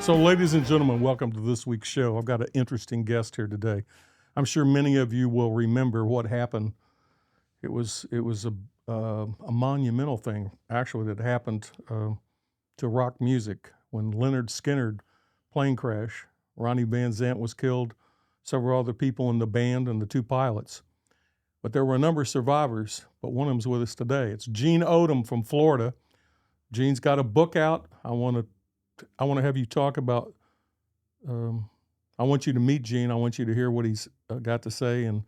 So, ladies and gentlemen, welcome to this week's show. I've got an interesting guest here today. I'm sure many of you will remember what happened. It was a monumental thing, actually, that happened to rock music when Lynyrd Skynyrd plane crash. Ronnie Van Zant was killed, several other people in the band, and the two pilots. But there were a number of survivors, but one of them's with us today. It's Gene Odom from Florida. Gene's got a book out. I want to have you talk about. I want you to meet Gene. I want you to hear what he's got to say, and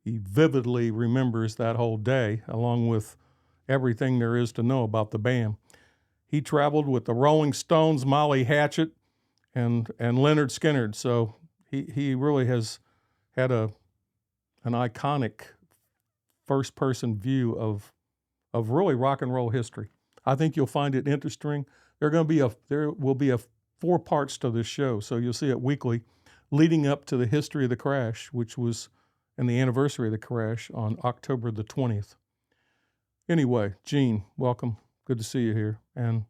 he vividly remembers that whole day, along with everything there is to know about the band. He traveled with the Rolling Stones, Molly Hatchet, and Lynyrd Skynyrd. So he really has had an iconic first-person view of really rock and roll history. I think you'll find it interesting. There will be 4 parts to this show, so you'll see it weekly, leading up to the history of the crash, which was, and the anniversary of the crash on October the 20th. Anyway, Gene, welcome. Good to see you here. And,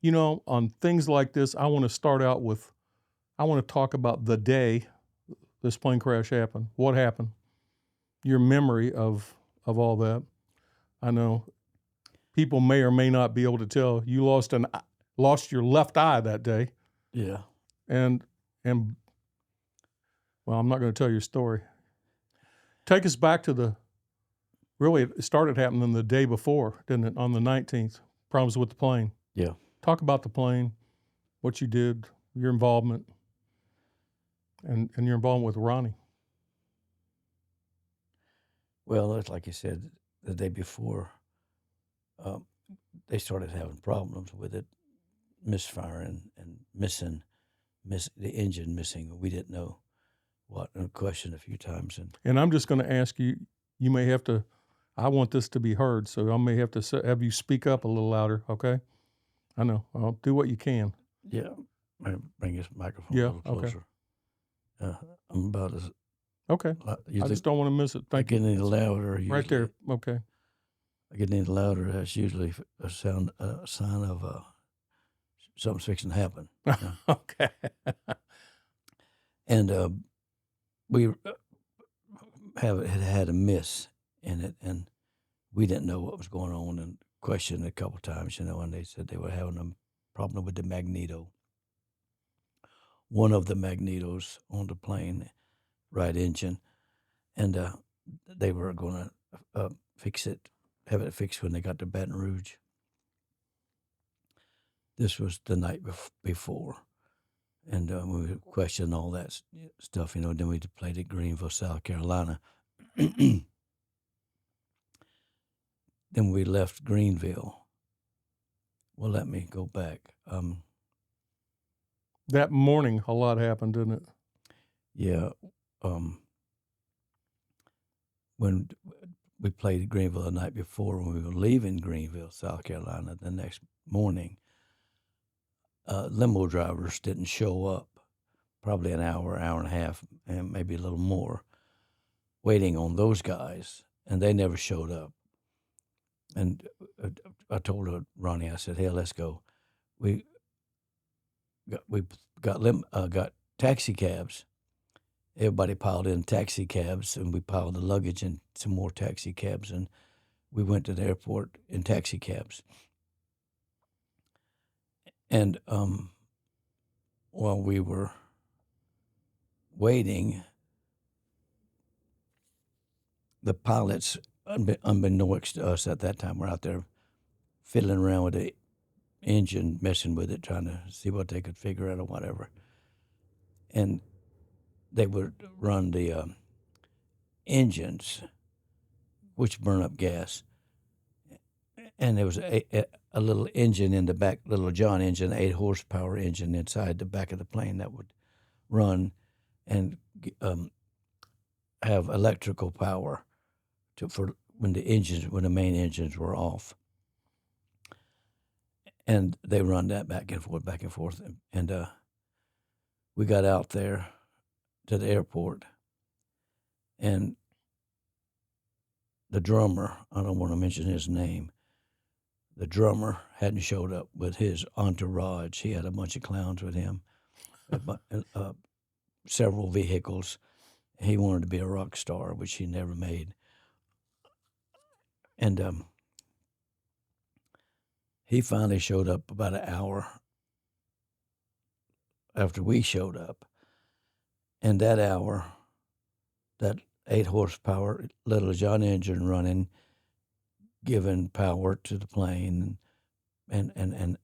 on things like this, I want to start out with, I want to talk about the day this plane crash happened. What happened? Your memory of all that. I know people may or may not be able to tell. You lost your left eye that day. Yeah. And well, I'm not going to tell your story. Take us back to it started happening the day before, didn't it? On the 19th, problems with the plane. Yeah. Talk about the plane, what you did, your involvement, and your involvement with Ronnie. Well, it's like you said, the day before, they started having problems with it, misfiring and the engine missing. We didn't know what, and questioned a few times. And I'm just going to ask you, you may have to, I want this to be heard, so I may have to have you speak up a little louder, okay? I know. I'll do what you can. Yeah. Bring this microphone a little closer. Okay. I'm about as... Okay. I just don't want to miss it. Thank you. Getting any louder. Usually, right there. Okay. Getting any louder, that's usually a sign of something's fixing to happen. Okay. And we had a miss in it, and we didn't know what was going on, and questioned it a couple of times, and they said they were having a problem with the magneto. One of the magnetos on the plane, right engine, and they were going to have it fixed when they got to Baton Rouge. This was the night before, and we questioned all that stuff, then we played at Greenville, South Carolina. Then we left Greenville. Well, let me go back. That morning, a lot happened, didn't it? Yeah. When we played at Greenville the night before, when we were leaving Greenville, South Carolina, the next morning, limo drivers didn't show up, probably an hour and a half, and maybe a little more, waiting on those guys, and they never showed up. And I told Ronnie, I said, "Hey, let's go." We got taxi cabs. Everybody piled in taxi cabs, and we piled the luggage in some more taxi cabs, and we went to the airport in taxi cabs. And while we were waiting, the pilots, unbeknownst to us at that time, were out there fiddling around with the engine, messing with it, trying to see what they could figure out or whatever. And they would run the engines, which burn up gas. And there was a little engine in the back, little John engine, 8 horsepower engine inside the back of the plane that would run and have electrical power for when the main engines were off. And they run that back and forth. And we got out there to the airport, and the drummer, I don't want to mention his name, the drummer hadn't showed up with his entourage. He had a bunch of clowns with him, several vehicles. He wanted to be a rock star, which he never made. And he finally showed up about an hour after we showed up. And that hour, that 8 horsepower Little John engine running, giving power to the plane and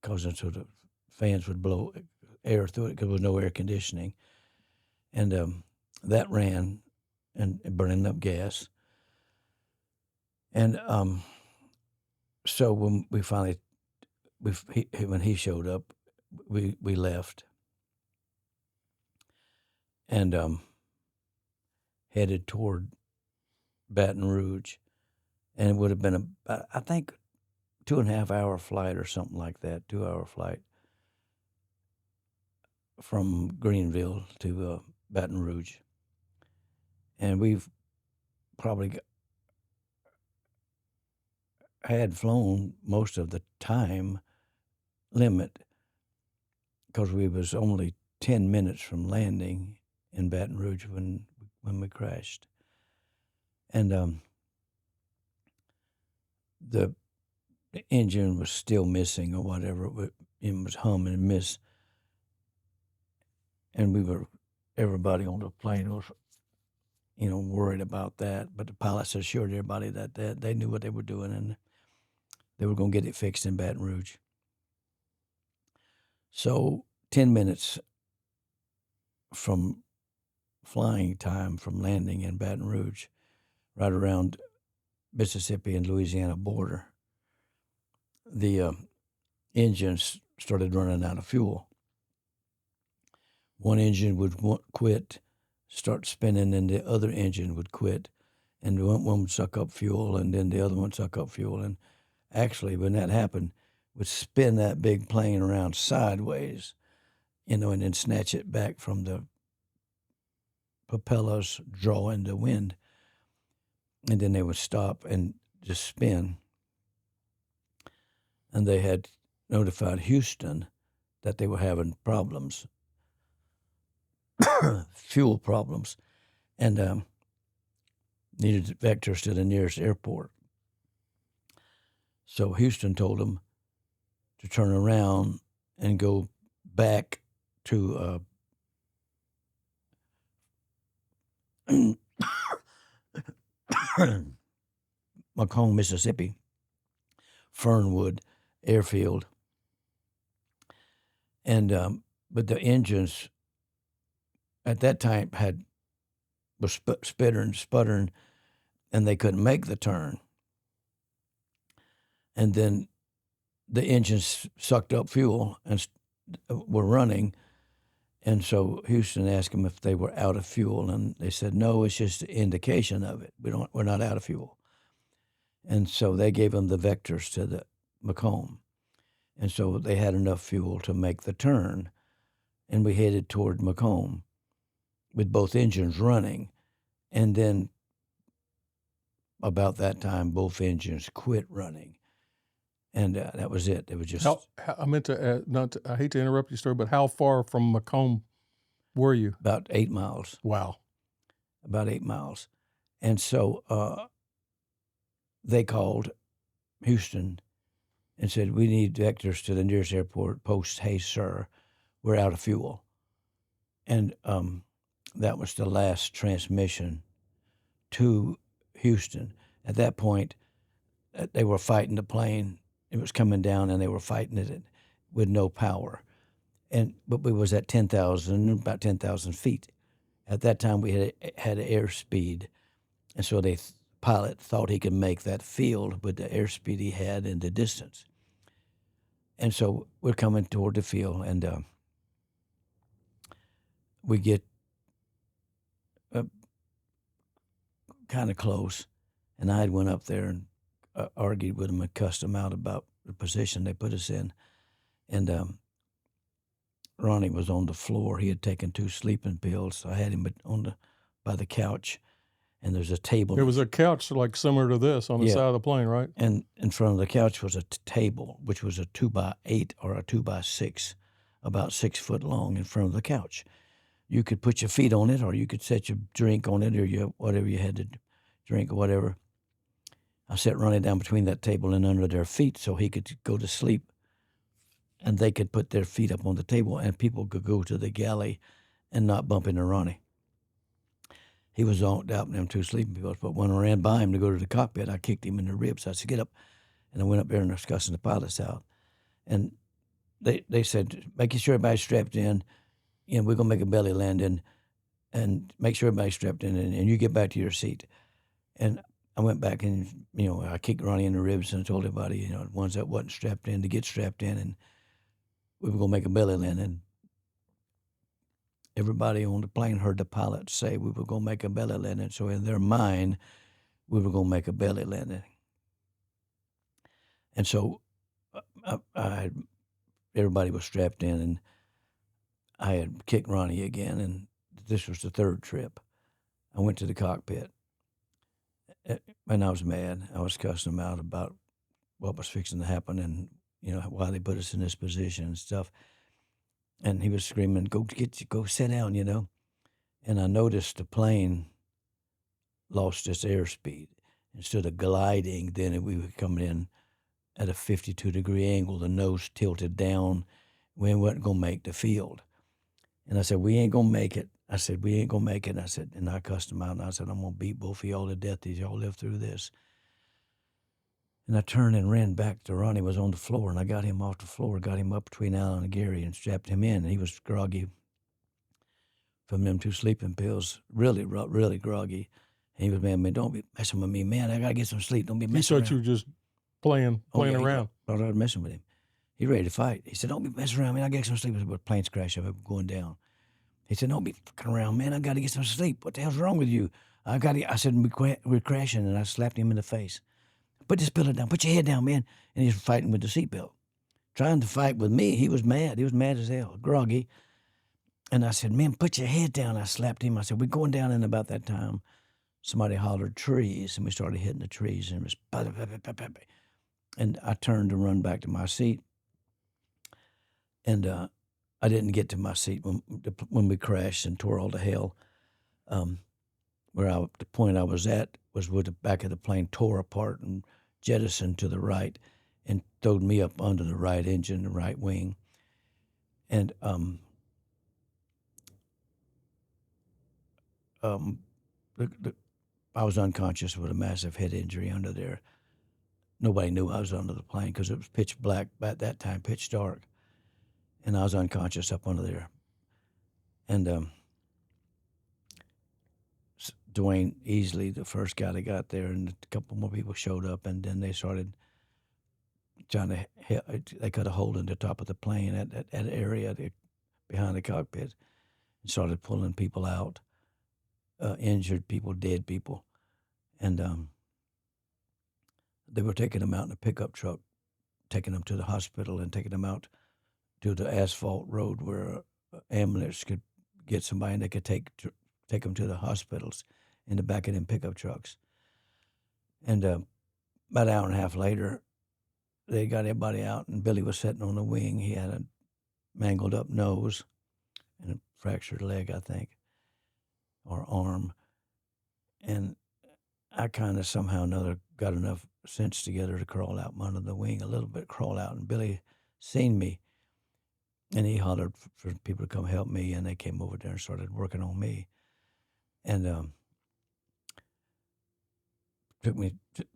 causing so the fans would blow air through it because there was no air conditioning. And that ran and burning up gas. And so when we finally, when he showed up, we left and headed toward Baton Rouge. And it would have been, I think, 2.5 hour flight or something like that, 2 hour flight from Greenville to Baton Rouge. And we've probably had flown most of the time limit because we was only 10 minutes from landing in Baton Rouge when we crashed. And the engine was still missing or whatever. It was humming and miss. And everybody on the plane was, worried about that. But the pilots assured everybody that they knew what they were doing and they were going to get it fixed in Baton Rouge. So 10 minutes from flying time from landing in Baton Rouge, right around Mississippi and Louisiana border, the engines started running out of fuel. One engine would quit, start spinning, and the other engine would quit. And one would suck up fuel, and then the other one would suck up fuel. And actually, when that happened, would spin that big plane around sideways, and then snatch it back from the propellers drawing the wind. And then they would stop and just spin. And they had notified Houston that they were having problems, fuel problems, and needed vectors to the nearest airport. So Houston told them to turn around and go back to Macomb, Mississippi, Fernwood Airfield. And but the engines at that time was sputtering, and they couldn't make the turn. And then the engines sucked up fuel and were running. And so Houston asked them if they were out of fuel, and they said, no, it's just an indication of it. We're not out of fuel. And so they gave them the vectors to the Macomb. And so they had enough fuel to make the turn, and we headed toward Macomb with both engines running. And then about that time, both engines quit running. And that was it. It was just. I meant to, I hate to interrupt your story, but how far from Macomb were you? About 8 miles. Wow. About 8 miles. And so they called Houston and said, we need vectors to the nearest airport. Post haste, sir. We're out of fuel. And that was the last transmission to Houston. At that point, they were fighting the plane. It was coming down, and they were fighting it with no power. But we was at about 10,000 feet. At that time, we had airspeed, and so the pilot thought he could make that field with the airspeed he had in the distance. And so we're coming toward the field, and we get kind of close, and I had went up there and argued with them and cussed them out about the position they put us in. And Ronnie was on the floor. He had taken 2 sleeping pills. So I had him by the couch, and there's a table. There was a couch like similar to this on the Yeah. side of the plane, right? And in front of the couch was a table, which was a 2x8 or a 2x6, about 6 foot long in front of the couch. You could put your feet on it, or you could set your drink on it, or whatever you had to drink or whatever. I set Ronnie down between that table and under their feet so he could go to sleep, and they could put their feet up on the table, and people could go to the galley and not bump into Ronnie. He was zonked out and them two sleeping pills, but when I ran by him to go to the cockpit, I kicked him in the ribs. I said, get up. And I went up there and I was cussing the pilots out. And they said, making sure everybody's strapped in, and we're going to make a belly landing, and make sure everybody's strapped in, and you get back to your seat. And I went back and, I kicked Ronnie in the ribs and told everybody, the ones that wasn't strapped in to get strapped in, and we were going to make a belly landing. Everybody on the plane heard the pilot say we were going to make a belly landing. So in their mind, we were going to make a belly landing. And so everybody was strapped in, and I had kicked Ronnie again, and this was the third trip. I went to the cockpit, and I was mad. I was cussing him out about what was fixing to happen and, why they put us in this position and stuff. And he was screaming, go sit down, And I noticed the plane lost its airspeed. Instead of gliding, then we were coming in at a 52-degree angle, the nose tilted down. We wasn't going to make the field. And I said, we ain't going to make it. I said, we ain't going to make it. And I said, and I cussed him out, and I said, I'm going to beat both of y'all to death as y'all live through this. And I turned and ran back to Ronnie was on the floor, and I got him off the floor, got him up between Alan and Gary and strapped him in. And he was groggy from them two sleeping pills, really, really groggy. And he was, man, don't be messing with me, man. I got to get some sleep. Don't be He messing thought you around. were just playing around. I was messing with him. He ready to fight. He said, don't be messing around, man. I got to get some sleep. The plane's crashing up, going down. He said, don't be fucking around, man. I got to get some sleep. What the hell's wrong with you? I said, we're crashing, and I slapped him in the face. Put this pillow down. Put your head down, man. And he's fighting with the seatbelt. Trying to fight with me. He was mad. He was mad as hell, groggy. And I said, man, put your head down. I slapped him. I said, we're going down. And about that time, somebody hollered trees, and we started hitting the trees. And it was, and I turned to run back to my seat. And I didn't get to my seat when we crashed and tore all to hell. The point I was at was where the back of the plane tore apart and jettisoned to the right and throwed me up under the right engine, the right wing. And I was unconscious with a massive head injury under there. Nobody knew I was under the plane because it was pitch black at that time, pitch dark. And I was unconscious up under there. And Dwayne Easley, the first guy that got there, and a couple more people showed up, and then they started trying to, they cut a hole in the top of the plane at that area behind the cockpit and started pulling people out, injured people, dead people. And they were taking them out in a pickup truck, taking them to the hospital and taking them out to the asphalt road where an ambulance could get somebody and they could take them to the hospitals in the back of them pickup trucks. And about an hour and a half later, they got everybody out, and Billy was sitting on the wing. He had a mangled up nose and a fractured leg, I think, or arm. And I kind of somehow or another got enough sense together to crawl out from under the wing a little bit, crawl out. And Billy seen me, and he hollered for people to come help me, and they came over there and started working on me. And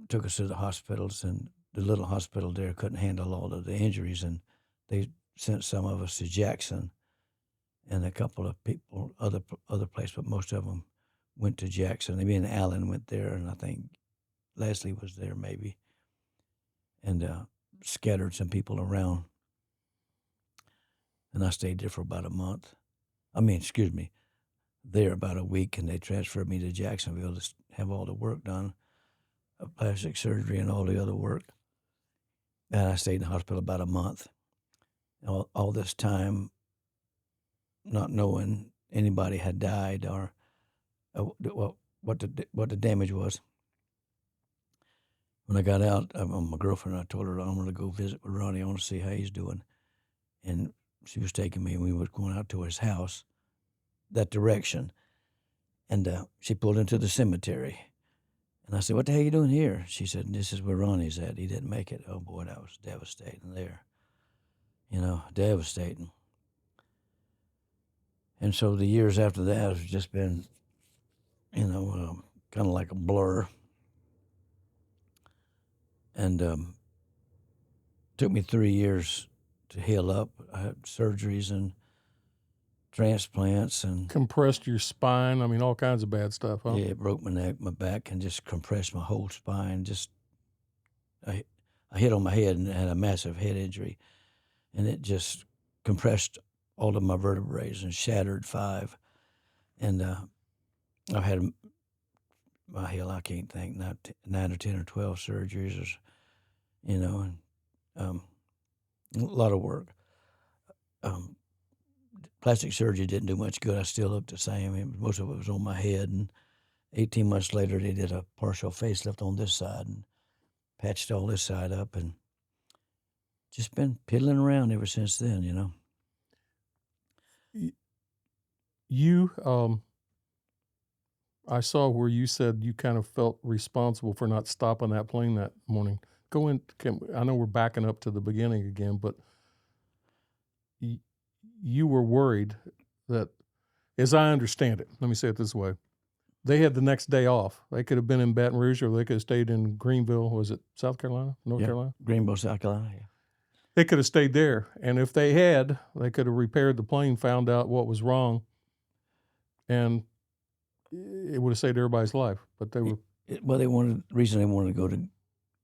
took us to the hospitals, and the little hospital there couldn't handle all of the injuries, and they sent some of us to Jackson, and a couple of people other place, but most of them went to Jackson. Me and Alan went there, and I think Leslie was there maybe, and scattered some people around. And I stayed there for about a month. There about a week, and they transferred me to Jacksonville to have all the work done, plastic surgery and all the other work. And I stayed in the hospital about a month. All this time, not knowing anybody had died, or what the damage was. When I got out, my girlfriend, I told her I'm going to go visit with Ronnie. I want to see how he's doing. And she was taking me, and we were going out to his house, that direction. And she pulled into the cemetery. And I said, "What the hell are you doing here?" She said, "This is where Ronnie's at. He didn't make it." Oh, boy, that was devastating there. Devastating. And so the years after that have just been, kind of like a blur. And took me 3 years to heal up. I had surgeries and transplants and Compressed your spine. I mean, all kinds of bad stuff, huh? yeah, it broke my neck, my back, and just compressed my whole spine. I hit on my head and had a massive head injury, and it just compressed all of my vertebrae and shattered 5. And I've had, I can't think, 9 or 10 or 12 surgeries, and a lot of work. Plastic surgery didn't do much good. I still looked the same. Most of it was on my head. And 18 months later, they did a partial facelift on this side and patched all this side up, and just been piddling around ever since then, You, I saw where you said you kind of felt responsible for not stopping that plane that morning. I know we're backing up to the beginning again, but you were worried that, as I understand it, let me say it this way, they had the next day off. They could have been in Baton Rouge, or they could have stayed in Greenville. Was it South Carolina? North Carolina? Greenville, South Carolina, yeah. They could have stayed there. And if they had, they could have repaired the plane, found out what was wrong, and it would have saved everybody's life. But they were... The reason they wanted to go to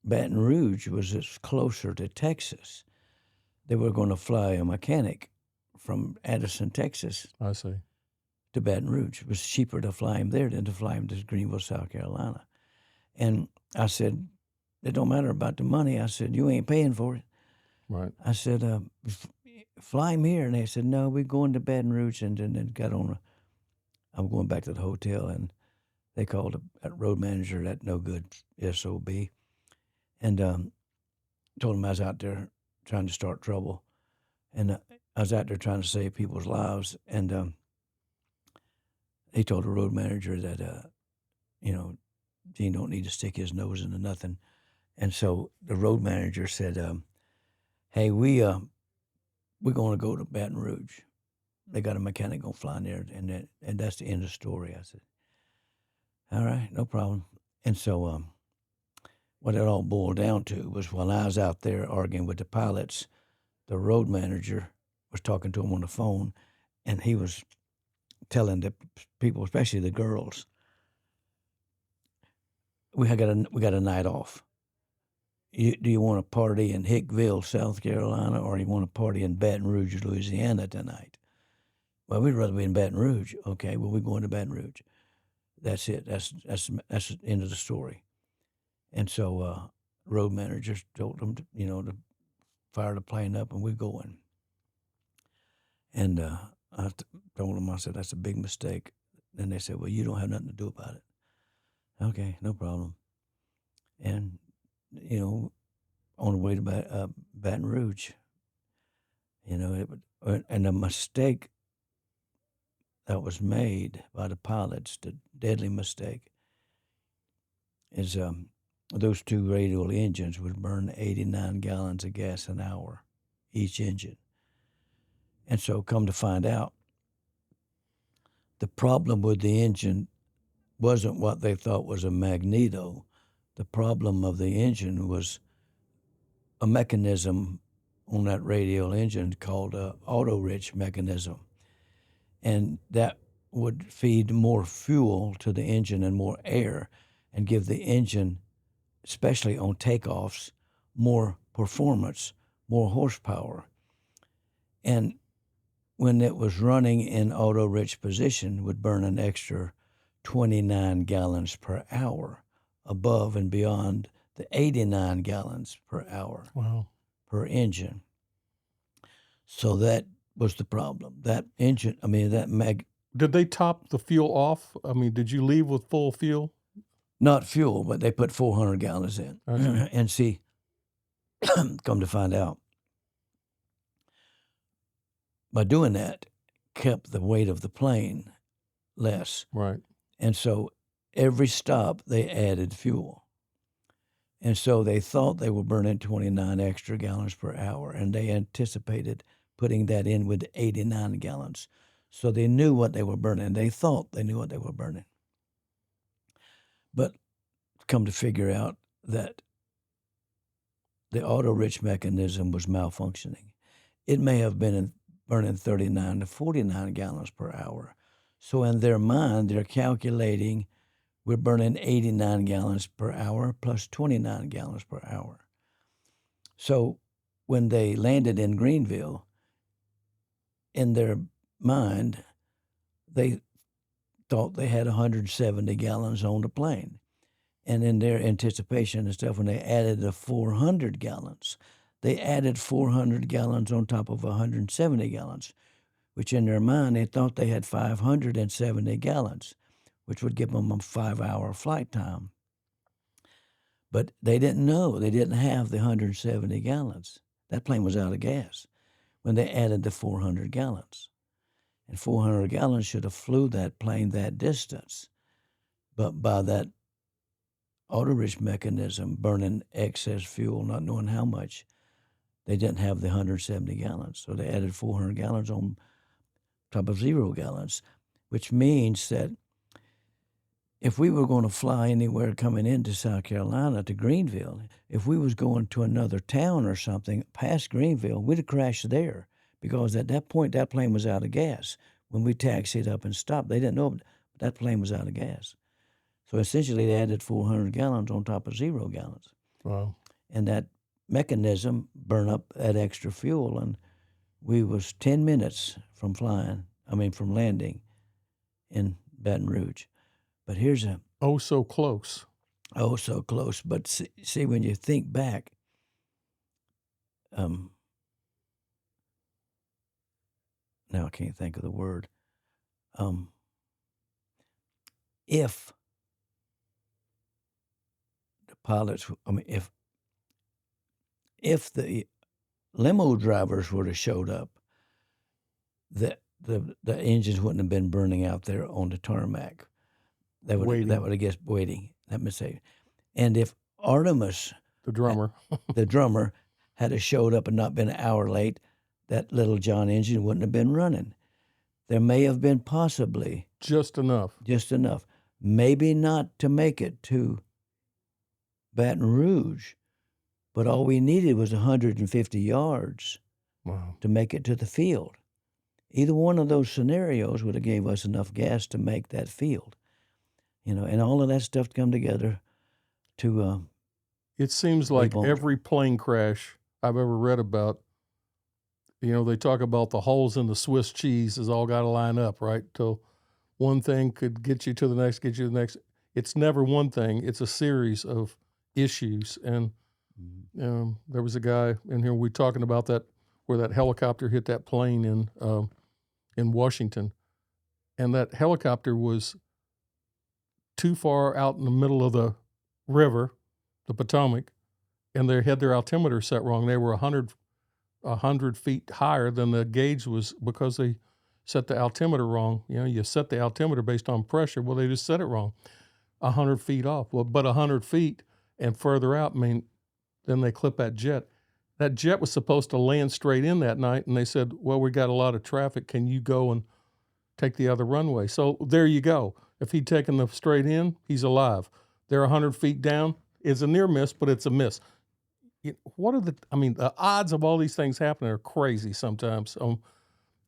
Baton Rouge was it's closer to Texas. They were going to fly a mechanic from Addison, Texas. I see. To Baton Rouge. It was cheaper to fly him there than to fly him to Greenville, South Carolina. And I said, "It don't matter about the money." I said, "You ain't paying for it." Right. I said, "Fly him here." And they said, "No, we're going to Baton Rouge." And then got on I'm going back to the hotel, and they called that road manager, that no good SOB, and told him I was out there trying to start trouble. And I was out there trying to save people's lives. And he told the road manager that, Gene don't need to stick his nose into nothing. And so the road manager said, "Hey, we're going to go to Baton Rouge. They got a mechanic going to fly in there, and that's the end of the story." I said, "All right, no problem." And so what it all boiled down to was, while I was out there arguing with the pilots, the road manager was talking to him on the phone, and he was telling the people, especially the girls, we got a night off. Do you want to party in Hickville, South Carolina, or you want to party in Baton Rouge, Louisiana tonight? Well, we'd rather be in Baton Rouge. Okay, well, we're going to Baton Rouge. That's it. That's the end of the story. And so road manager told them to fire the plane up, and we're going. And I told them, I said, "That's a big mistake." And they said, "Well, you don't have nothing to do about it." Okay, no problem. And, on the way to Baton Rouge, and the mistake that was made by the pilots, the deadly mistake, is those 2 radial engines would burn 89 gallons of gas an hour, each engine. And so come to find out, the problem with the engine wasn't what they thought was a magneto. The problem of the engine was a mechanism on that radial engine called an auto-rich mechanism. And that would feed more fuel to the engine and more air, and give the engine, especially on takeoffs, more performance, more horsepower. And when it was running in auto-rich position, would burn an extra 29 gallons per hour above and beyond the 89 gallons per hour. Wow. Per engine. So that was the problem. That engine, that Did they top the fuel off? I mean, did you leave with full fuel? Not fuel, but they put 400 gallons in. Okay. And see, come to find out, by doing that, kept the weight of the plane less. Right. And so every stop, they added fuel. And so they thought they were burning 29 extra gallons per hour, and they anticipated putting that in with 89 gallons. So they knew what they were burning. They thought they knew what they were burning. But come to figure out that the auto-rich mechanism was malfunctioning. It may have been burning 39 to 49 gallons per hour. So in their mind, they're calculating we're burning 89 gallons per hour plus 29 gallons per hour. So when they landed in Greenville, in their mind, they thought they had 170 gallons on the plane. And in their anticipation and stuff, when they added the 400 gallons, they added 400 gallons on top of 170 gallons, which in their mind, they thought they had 570 gallons, which would give them a 5-hour flight time. But they didn't know. They didn't have the 170 gallons. That plane was out of gas when they added the 400 gallons. And 400 gallons should have flew that plane that distance. But by that auto-rich mechanism, burning excess fuel, not knowing how much, they didn't have the 170 gallons. So they added 400 gallons on top of 0 gallons, which means that if we were going to fly anywhere coming into South Carolina to Greenville, if we was going to another town or something past Greenville, we'd have crashed there because at that point, that plane was out of gas. When we taxied up and stopped, they didn't know, but that plane was out of gas. So essentially, they added 400 gallons on top of 0 gallons. Wow. And that mechanism burned up that extra fuel, and we was 10 minutes from landing in Baton Rouge. But here's a... Oh, so close. Oh, so close. But see when you think back, now I can't think of the word. If the pilots, if the limo drivers would have showed up, the engines wouldn't have been burning out there on the tarmac. That would have guessed waiting. Let me say, and if Artemis, The drummer. the drummer, had have showed up and not been an hour late, that Little John engine wouldn't have been running. There may have been possibly Just enough. Maybe not to make it to Baton Rouge, but all we needed was 150 yards Wow. to make it to the field. Either one of those scenarios would have gave us enough gas to make that field. And all of that stuff come together to... It seems like people- every plane crash I've ever read about, they talk about the holes in the Swiss cheese has all got to line up, right? Till one thing could get you to the next, get you to the next. It's never one thing. It's a series of issues. And there was a guy in here, we talking about that, where that helicopter hit that plane in Washington. And that helicopter was too far out in the middle of the river, the Potomac, and they had their altimeter set wrong. They were 100 feet higher than the gauge was because they set the altimeter wrong. You set the altimeter based on pressure. Well, they just set it wrong, 100 feet off. Well, but 100 feet and further out, then they clip that jet. That jet was supposed to land straight in that night, and they said, well, we got a lot of traffic. Can you go and take the other runway? So there you go. If he'd taken the straight in, he's alive. They're 100 feet down. It's a near miss, but it's a miss. The odds of all these things happening are crazy sometimes.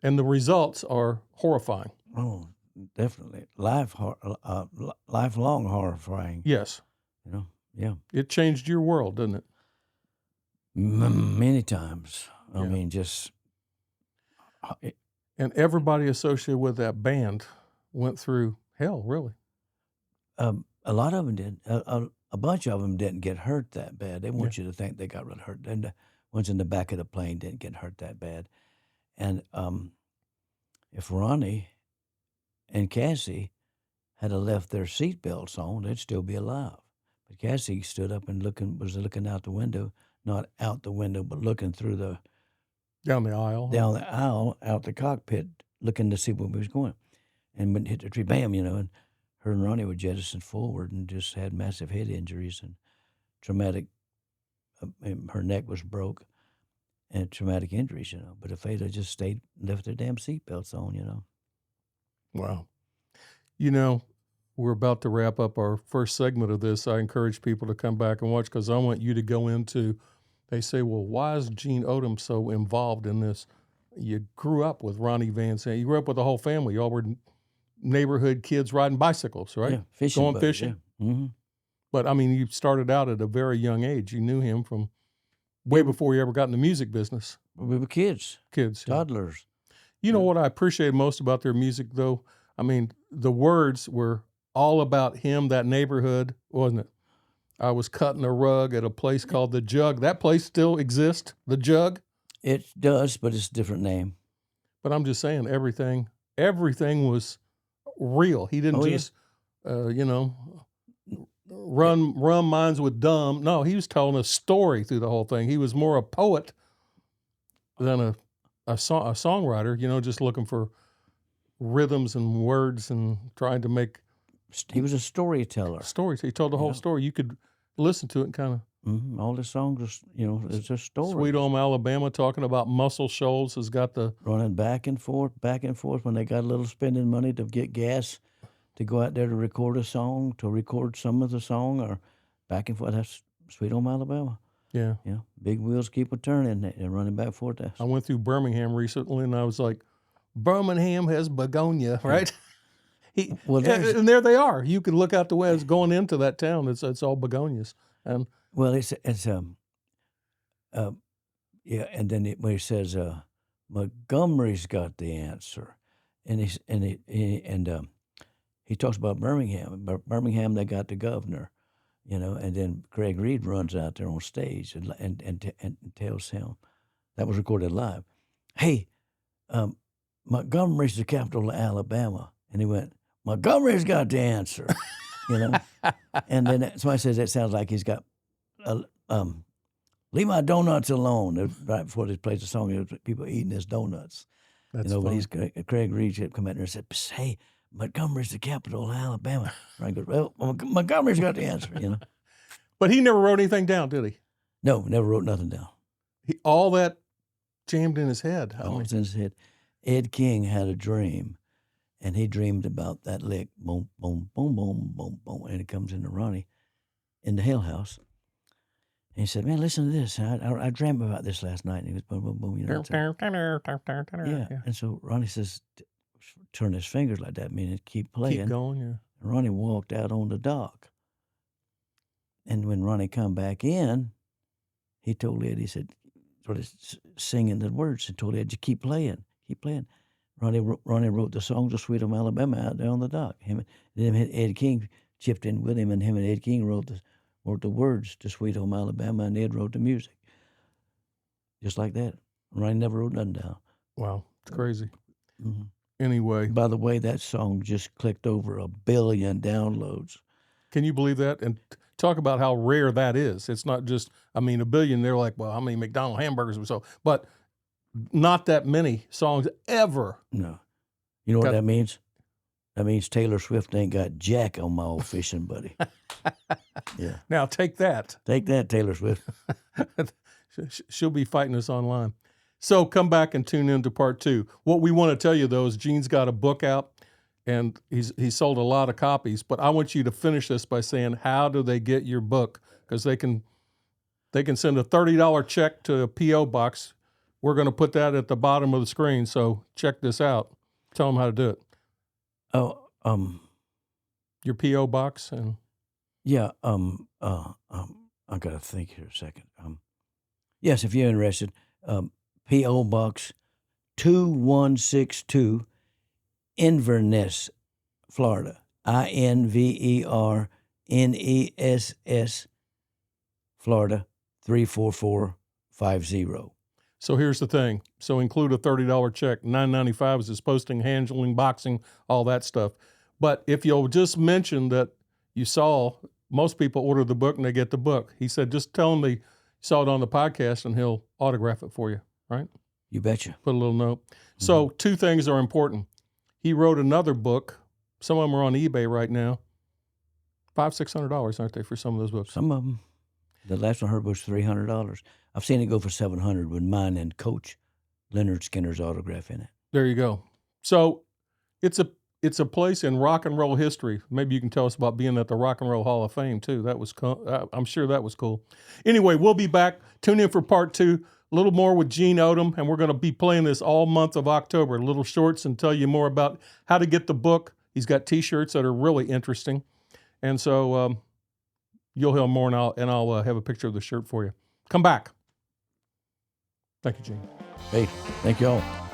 And the results are horrifying. Oh, definitely. Lifelong horrifying. Yes. Yeah. It changed your world, didn't it? Many times. And everybody associated with that band went through hell, really. A lot of them did. A bunch of them didn't get hurt that bad. They want you to think they got really hurt. And the ones in the back of the plane didn't get hurt that bad. And if Ronnie and Cassie had left their seatbelts on, they'd still be alive. But Cassie stood up and was looking out the window, not out the window, but looking through Down the aisle. down the aisle, out the cockpit, looking to see where we was going. And when it hit the tree, bam, and her and Ronnie were jettisoned forward and just had massive head injuries and traumatic. Her neck was broke and traumatic injuries, But if they'd have just left their damn seatbelts on, Wow. We're about to wrap up our first segment of this. I encourage people to come back and watch because I want you to go into, they say, well, why is Gene Odom so involved in this? You grew up with Ronnie Van Zant. You grew up with the whole family. Y'all were neighborhood kids riding bicycles, right? Yeah, fishing. Going fishing. Yeah. Mm-hmm. But, I mean, you started out at a very young age. You knew him from way before you ever got in the music business. We were kids. Kids. Yeah. Toddlers. You know what I appreciate most about their music, though? I mean, the words were all about him, that neighborhood, wasn't it? I was cutting a rug at a place called The Jug. That place still exists, The Jug? It does, but it's a different name. But I'm just saying, everything was real. He didn't just, run minds with dumb. No, he was telling a story through the whole thing. He was more a poet than a songwriter, just looking for rhythms and words and trying to make. He was a storyteller. Stories. He told the whole story. You could listen to it and kind of. Mm-hmm. All the songs, it's a story. Sweet Home Alabama, talking about Muscle Shoals, has got the running back and forth when they got a little spending money to get gas to go out there to record a song, to record some of the song, or back and forth. That's Sweet Home Alabama. Yeah. Big wheels keep a turning and running back and forth. I went through Birmingham recently, and I was like, Birmingham has begonia, right? And there they are. You can look out the way. It's going into that town. It's all begonias. And it's and then when he says Montgomery's got the answer, and he talks about Birmingham. Birmingham, they got the governor, and then Craig Reed runs out there on stage and tells him, that was recorded live, hey, Montgomery's the capital of Alabama. And he went, Montgomery's got the answer, And then somebody says that sounds like he's got, leave my donuts alone. Right before they plays the song, there was people eating his donuts. That's but Craig Reed had come out there and said, hey, Montgomery's the capital of Alabama. And I go, well, Montgomery's got the answer, But he never wrote anything down, did he? No, never wrote nothing down. All that jammed in his head. All in his head. Ed King had a dream, and he dreamed about that lick, boom, boom, boom, boom, boom, boom, and it comes into Ronnie in the Hell House. And he said, man, listen to this. I dreamt about this last night. And he goes, boom, boom, boom. Yeah. And so Ronnie says, turn his fingers like that, meaning keep playing. Keep going, yeah. And Ronnie walked out on the dock. And when Ronnie come back in, he told Ed, he said, sort of singing the words, and told Ed, just keep playing, keep playing. Ronnie wrote the songs of Sweet Home Alabama out there on the dock. Then Ed King chipped in with him, and him and Ed King wrote the words to Sweet Home Alabama, and Ed wrote the music. Just like that. Ronnie never wrote nothing down. Wow, it's crazy. Mm-hmm. Anyway. By the way, that song just clicked over 1 billion downloads. Can you believe that? And talk about how rare that is. It's not just, 1 billion, they're like, well, how many McDonald's hamburgers we sold? But not that many songs ever. No. You know what that means? That means Taylor Swift ain't got jack on my old fishing buddy. Yeah. Now take that. Take that, Taylor Swift. She'll be fighting us online. So come back and tune in to part 2. What we want to tell you, though, is Gene's got a book out, and he's sold a lot of copies. But I want you to finish this by saying, how do they get your book? Because they can send a $30 check to a P.O. box. We're going to put that at the bottom of the screen. So check this out. Tell them how to do it. Oh, your P.O. box and. Yeah. I gotta think here a second. Yes, if you're interested, P.O. Box 2162, IVERNESS, Florida. INVERNESS, Florida 34450. So here's the thing. So include a $30 check. $9.95 is his posting, handling, boxing, all that stuff. But if you'll just mention that you saw, most people order the book and they get the book. He said, just tell him they saw it on the podcast and he'll autograph it for you, right? You betcha. Put a little note. So two things are important. He wrote another book. Some of them are on eBay right now. $500-$600, aren't they, for some of those books? Some of them. The last one I heard was $300. I've seen it go for $700 with mine and Coach Lynyrd Skynyrd's autograph in it. There you go. So it's a place in rock and roll history. Maybe you can tell us about being at the Rock and Roll Hall of Fame too. That was I'm sure that was cool. Anyway, we'll be back. Tune in for part 2. A little more with Gene Odom, and we're going to be playing this all month of October. Little shorts and tell you more about how to get the book. He's got T-shirts that are really interesting, and so you'll hear more, and I'll have a picture of the shirt for you. Come back. Thank you, Gene. Hey, thank you all.